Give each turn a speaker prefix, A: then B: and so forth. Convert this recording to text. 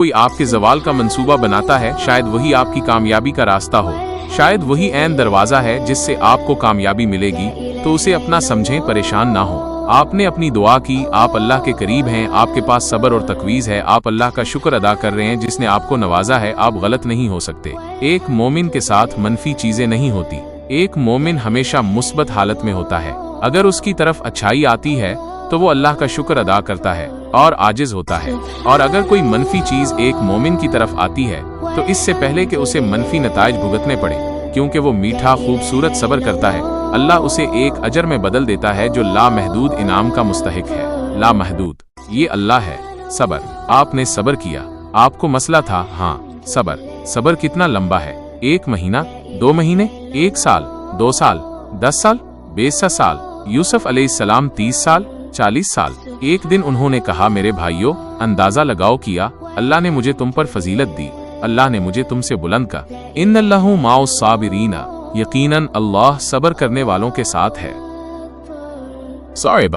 A: कोई आपके ज़वाल का मंसूबा बनाता है, शायद वही आपकी कामयाबी का रास्ता हो, शायद वही ऐन दरवाज़ा है जिससे आपको कामयाबी मिलेगी, तो उसे अपना समझें, परेशान ना हो। आपने अपनी दुआ की, आप अल्लाह के करीब हैं, आपके पास सब्र और तकवीज़ है, आप अल्लाह का शुक्र अदा कर रहे हैं जिसने आपको नवाजा है, आप गलत नहीं हो सकते। एक मोमिन के साथ मनफी चीज़ें नहीं होती। एक मोमिन हमेशा मुस्बत हालत में होता है। अगर उसकी तरफ अच्छाई आती है तो वो अल्लाह का शुक्र अदा करता है और आजिज होता है, और अगर कोई मनफी चीज एक मोमिन की तरफ आती है तो इससे पहले कि उसे मनफी नताइज भुगतने पड़े, क्योंकि वो मीठा खूबसूरत सब्र करता है, अल्लाह उसे एक अजर में बदल देता है जो लामहदूद इनाम का मुस्तहिक है। लामहदूद, ये अल्लाह है। सब्र, आपने सब्र किया, आपको मसला था, हाँ सब्र। सब्र कितना लंबा है? 1 महीना, 2 महीने, 1 साल, 2 साल, 10 साल, 20 साल। यूसुफ अलैहिस्सलाम 30 साल, 40 साल। एक दिन उन्होंने कहा, मेरे भाइयों, अंदाजा लगाओ किया, अल्लाह ने मुझे तुम पर फजीलत दी, अल्लाह ने मुझे तुमसे बुलंद का। इन्नल्लाहु माउस साबिरीना, यकीनन अल्लाह सब्र करने वालों के साथ है। सॉरी।